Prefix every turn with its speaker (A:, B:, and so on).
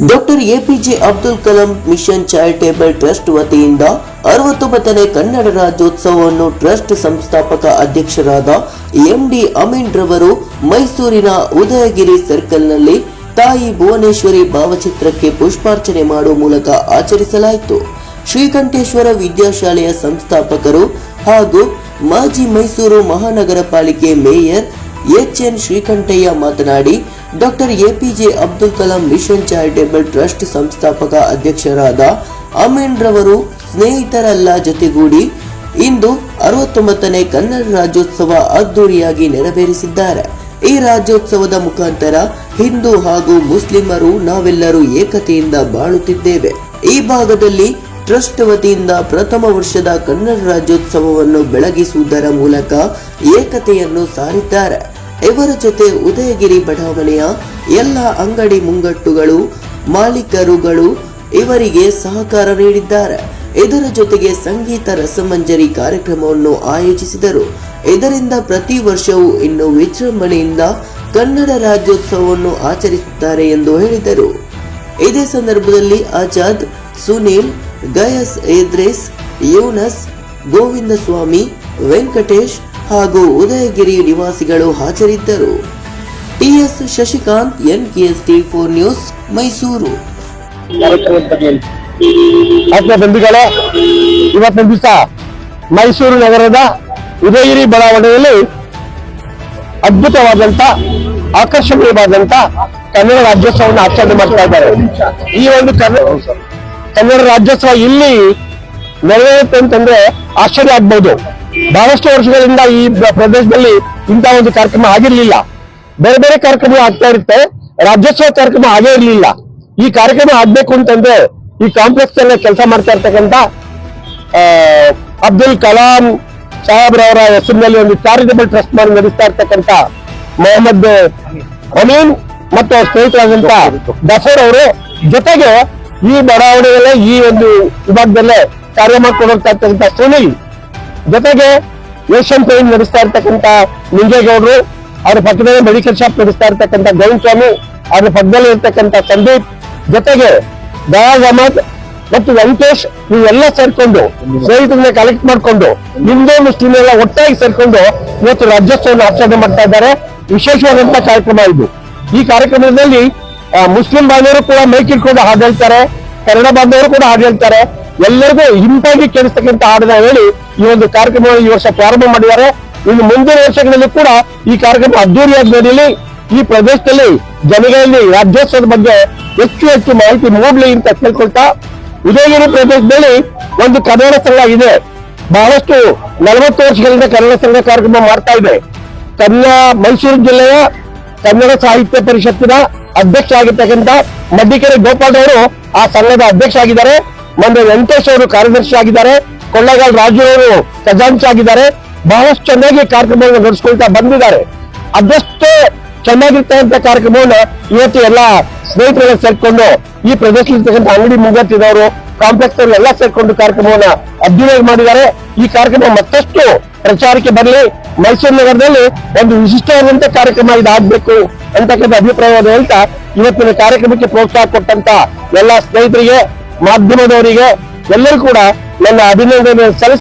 A: Doctor APJ Abdul Kalam mission charitable trust ವತಿಯಿಂದ 69ನೇ ಕನ್ನಡ ರಾಜ್ಯೋತ್ಸವವನ್ನು ಟ್ರಸ್ಟ್ ಸಂಸ್ಥಾಪಕ ಅಧ್ಯಕ್ಷರಾದ ಎಂಡಿ ಅಮೀನ್ ರವರು ಮೈಸೂರಿನ ಉದಯಗಿರಿ ಸರ್ಕಲ್ನಲ್ಲಿ ತಾಯಿ ಭುವನೇಶ್ವರಿ ಭಾವಚಿತ್ರಕ್ಕೆ ಪುಷ್ಪಾರ್ಚನೆ ಮಾಡುವ ಮೂಲಕ ಆಚರಿಸಲಾಯಿತು. ಶ್ರೀಕಂಠೇಶ್ವರ ವಿದ್ಯಾಶಾಲೆಯ ಸಂಸ್ಥಾಪಕರು ಹಾಗೂ ಮಾಜಿ ಮೈಸೂರು ಮಹಾನಗರ ಪಾಲಿಕೆ ಮೇಯರ್ ಎಚ್.ಎನ್. ಶ್ರೀಕಂಠಯ್ಯ ಮಾತನಾಡಿ, doctor APJ Abdul Kalam mission charitable trust ಸಂಸ್ಥಾಪಕ ಅಧ್ಯಕ್ಷರಾದ ಅಮೀನ್ ರವರು ಸ್ನೇಹಿತರೆಲ್ಲ ಜೊತೆಗೂಡಿ ಇಂದು 69ನೇ ಕನ್ನಡ ರಾಜ್ಯೋತ್ಸವ ಅದ್ದೂರಿಯಾಗಿ ನೆರವೇರಿಸಿದ್ದಾರೆ. ಈ ರಾಜ್ಯೋತ್ಸವದ ಮುಖಾಂತರ ಹಿಂದೂ ಹಾಗೂ ಮುಸ್ಲಿಮರು ನಾವೆಲ್ಲರೂ ಏಕತೆಯಿಂದ ಬಾಳುತ್ತಿದ್ದೇವೆ. ಈ ಭಾಗದಲ್ಲಿ ಟ್ರಸ್ಟ್ ವತಿಯಿಂದ ಪ್ರಥಮ ವರ್ಷದ ಕನ್ನಡ ರಾಜ್ಯೋತ್ಸವವನ್ನು ಬೆಳಗಿಸುವುದರ ಮೂಲಕ ಏಕತೆಯನ್ನು ಸಾರಿದ್ದಾರೆ. ಇವರ ಜೊತೆ ಉದಯಗಿರಿ ಬಡಾವಣೆಯ ಎಲ್ಲ ಅಂಗಡಿ ಮುಂಗಟ್ಟುಗಳು ಮಾಲೀಕರುಗಳು ಇವರಿಗೆ ಸಹಕಾರ ನೀಡಿದ್ದಾರೆ. ಇದರ ಜೊತೆಗೆ ಸಂಗೀತ ರಸಮಂಜರಿ ಕಾರ್ಯಕ್ರಮವನ್ನು ಆಯೋಜಿಸಿದರು. ಇದರಿಂದ ಪ್ರತಿ ವರ್ಷವೂ ಇನ್ನು ವಿಜೃಂಭಣೆಯಿಂದ ಕನ್ನಡ ರಾಜ್ಯೋತ್ಸವವನ್ನು ಆಚರಿಸುತ್ತಾರೆ ಎಂದು ಹೇಳಿದರು. ಇದೇ ಸಂದರ್ಭದಲ್ಲಿ ಆಜಾದ್, ಸುನೀಲ್, ಗಯಸ್, ಇದ್ರೇಸ್, ಯೂನಸ್, ಗೋವಿಂದ ಸ್ವಾಮಿ, ವೆಂಕಟೇಶ್ ಹಾಗೂ ಉದಯಗಿರಿ ನಿವಾಸಿಗಳು ಹಾಜರಿದ್ದರು. T S Shashikant, NKST4 news, Mysuru.
B: ಬಂಧುಗಳೇ, ಇವತ್ತಿನ ದಿವಸ ಮೈಸೂರು ನಗರದ ಉದಯಗಿರಿ ಬಡಾವಣೆಯಲ್ಲಿ ಅದ್ಭುತವಾದಂತ ಆಕರ್ಷಣೀಯವಾದಂತ ಕನ್ನಡ ರಾಜ್ಯೋತ್ಸವವನ್ನು ಆಚರಣೆ ಮಾಡ್ತಾ ಇದ್ದಾರೆ. ಈ ಒಂದು ಕನ್ನಡ ರಾಜ್ಯೋತ್ಸವ ಇಲ್ಲಿ ನೆರವೇರುತ್ತೆ ಅಂತಂದ್ರೆ ಆಶ್ಚರ್ಯ ಆಗ್ಬಹುದು. ಬಹಳಷ್ಟು ವರ್ಷಗಳಿಂದ ಈ ಪ್ರದೇಶದಲ್ಲಿ ಇಂತಹ ಒಂದು ಕಾರ್ಯಕ್ರಮ ಆಗಿರ್ಲಿಲ್ಲ. ಬೇರೆ ಬೇರೆ ಕಾರ್ಯಕ್ರಮ ಆಗ್ತಾ ಇರುತ್ತೆ, ರಾಜ್ಯೋತ್ಸವ ಕಾರ್ಯಕ್ರಮ ಆಗೇ ಇರಲಿಲ್ಲ. ಈ ಕಾರ್ಯಕ್ರಮ ಆಗ್ಬೇಕು ಅಂತಂದ್ರೆ ಈ ಕಾಂಪ್ಲೆಕ್ಸ್ ಅನ್ನ ಕೆಲಸ ಮಾಡ್ತಾ ಇರ್ತಕ್ಕಂಥ ಅಬ್ದುಲ್ ಕಲಾಂ ಸಾಹೇಬ್ರವರ ಹೆಸರಿನಲ್ಲಿ ಒಂದು ಚಾರಿಟೇಬಲ್ ಟ್ರಸ್ಟ್ ಮಾಡಿ ನಡೆಸ್ತಾ ಇರ್ತಕ್ಕಂಥ ಮೊಹಮ್ಮದ್ ಅಮೀನ್ ಮತ್ತು ಅವ್ರ ಸ್ನೇಹಿತರಾದಂತ ಗಫೂರ್ ಅವರು ಜೊತೆಗೆ ಈ ಬಡಾವಣೆಯಲ್ಲೇ ಈ ಒಂದು ವಿಭಾಗದಲ್ಲೇ ಕಾರ್ಯ ಮಾಡ್ಕೊಂಡು ಹೋಗ್ತಾ ಇರ್ತಕ್ಕಂಥ ಸುನೀಲ್, ಜೊತೆಗೆ ಏಷ್ಯನ್ ಪೇಂಟ್ ನಡೆಸ್ತಾ ಇರ್ತಕ್ಕಂಥ ನಿಂಗೇಗೌಡರು, ಅವ್ರ ಪಕ್ಕದಲ್ಲಿ ಮೆಡಿಕಲ್ ಶಾಪ್ ನಡೆಸ್ತಾ ಇರ್ತಕ್ಕಂಥ ಗೌನ್ ಸ್ವಾಮಿ, ಅವ್ರ ಪಕ್ಕದಲ್ಲಿ ಇರ್ತಕ್ಕಂಥ ಸಂದೀಪ್, ಜೊತೆಗೆ ದಯಾಜ್ ಅಹಮದ್ ಮತ್ತು ವೆಂಕಟೇಶ್, ಇವೆಲ್ಲ ಸೇರ್ಕೊಂಡು ಸ್ನೇಹಿತರನ್ನ ಕಲೆಕ್ಟ್ ಮಾಡ್ಕೊಂಡು ಹಿಂದೂ ಮುಸ್ಲಿಂ ಎಲ್ಲ ಒಟ್ಟಾಗಿ ಸೇರ್ಕೊಂಡು ಇವತ್ತು ರಾಜ್ಯೋತ್ಸವವನ್ನು ಆಚರಣೆ ಮಾಡ್ತಾ ಇದ್ದಾರೆ. ವಿಶೇಷವಾದಂತ ಕಾರ್ಯಕ್ರಮ ಇದು. ಈ ಕಾರ್ಯಕ್ರಮದಲ್ಲಿ ಮುಸ್ಲಿಂ ಬಾಂಧವರು ಕೂಡ ಮೈಕ್ ಇಟ್ಕೊಂಡು ಹಾಡು ಹೇಳ್ತಾರೆ, ಕನ್ನಡ ಬಾಂಧವರು ಕೂಡ ಹಾಡು ಹೇಳ್ತಾರೆ. ಎಲ್ಲರಿಗೂ ಹಿಂಪಾಗಿ ಕೇಳಿಸ್ತಕ್ಕಂಥ ಹಾಡನ್ನ ಹೇಳಿ ಈ ಒಂದು ಕಾರ್ಯಕ್ರಮವನ್ನು ಈ ವರ್ಷ ಪ್ರಾರಂಭ ಮಾಡಿದ್ದಾರೆ. ಇನ್ನು ಮುಂದಿನ ವರ್ಷಗಳಲ್ಲಿ ಕೂಡ ಈ ಕಾರ್ಯಕ್ರಮ ಅದ್ದೂರಿಯಾಗಿ ನಡೆಯಲಿ. ಈ ಪ್ರದೇಶದಲ್ಲಿ ಜನಗಳಲ್ಲಿ ರಾಜ್ಯೋತ್ಸವದ ಬಗ್ಗೆ ಹೆಚ್ಚು ಹೆಚ್ಚು ಮಾಹಿತಿ ಮೂಡಲಿ ಅಂತ ಕೇಳ್ಕೊಳ್ತಾ, ಉದಯಗಿರಿ ಪ್ರದೇಶದಲ್ಲಿ ಒಂದು ಕನ್ನಡ ಸಂಘ ಇದೆ. ಬಹಳಷ್ಟು 40 ವರ್ಷಗಳಿಂದ ಕನ್ನಡ ಸಂಘ ಕಾರ್ಯಕ್ರಮ ಮಾಡ್ತಾ ಇದೆ. ಮೈಸೂರು ಜಿಲ್ಲೆಯ ಕನ್ನಡ ಸಾಹಿತ್ಯ ಪರಿಷತ್ತಿನ ಅಧ್ಯಕ್ಷ ಆಗಿರ್ತಕ್ಕಂಥ ಮಡ್ಡಿಕೆರೆ ಗೋಪಾಲ್ ಅವರು ಆ ಸಂಘದ ಅಧ್ಯಕ್ಷ ಆಗಿದ್ದಾರೆ. ಮೊನ್ನೆ ವೆಂಕಟೇಶ್ ಅವರು ಕಾರ್ಯದರ್ಶಿ ಆಗಿದ್ದಾರೆ. ಕೊಳ್ಳೇಗಾಲ ರಾಜು ಅವರು ಖಜಾಂಚಿ ಆಗಿದ್ದಾರೆ. ಬಹಳಷ್ಟು ಚೆನ್ನಾಗಿ ಕಾರ್ಯಕ್ರಮವನ್ನು ನಡೆಸ್ಕೊಳ್ತಾ ಬಂದಿದ್ದಾರೆ. ಅದಷ್ಟೇ ಚೆನ್ನಾಗಿರ್ತಕ್ಕಂಥ ಕಾರ್ಯಕ್ರಮವನ್ನು ಇವತ್ತು ಎಲ್ಲ ಸ್ನೇಹಿತರೆಲ್ಲ ಸೇರ್ಕೊಂಡು ಈ ಪ್ರದೇಶದಲ್ಲಿರ್ತಕ್ಕಂಥ ಅಂಗಡಿ ಮುಂಗಟ್ಟಿದವರು ಕಾಂಪ್ಲೆಕ್ಸ್ ಎಲ್ಲ ಸೇರ್ಕೊಂಡು ಕಾರ್ಯಕ್ರಮವನ್ನ ಅದ್ದೂರಿಯಾಗಿ ಮಾಡಿದ್ದಾರೆ. ಈ ಕಾರ್ಯಕ್ರಮ ಮತ್ತಷ್ಟು ಪ್ರಚಾರಕ್ಕೆ ಬರಲಿ. ಮೈಸೂರು ನಗರದಲ್ಲಿ ಒಂದು ವಿಶಿಷ್ಟವಾದಂತ ಕಾರ್ಯಕ್ರಮ ಇದಾಗಬೇಕು ಅಂತಕ್ಕಂಥ ಅಭಿಪ್ರಾಯವನ್ನು ಹೇಳ್ತಾ ಇವತ್ತಿನ ಕಾರ್ಯಕ್ರಮಕ್ಕೆ ಪ್ರೋತ್ಸಾಹ ಕೊಟ್ಟಂತ ಎಲ್ಲ ಸ್ನೇಹಿತರಿಗೆ, ಮಾಧ್ಯಮದವರಿಗೆ ಎಲ್ಲರೂ ಕೂಡ ನನ್ನ ಅಭಿನಂದನೆ ಸಲ್ಲಿಸಿ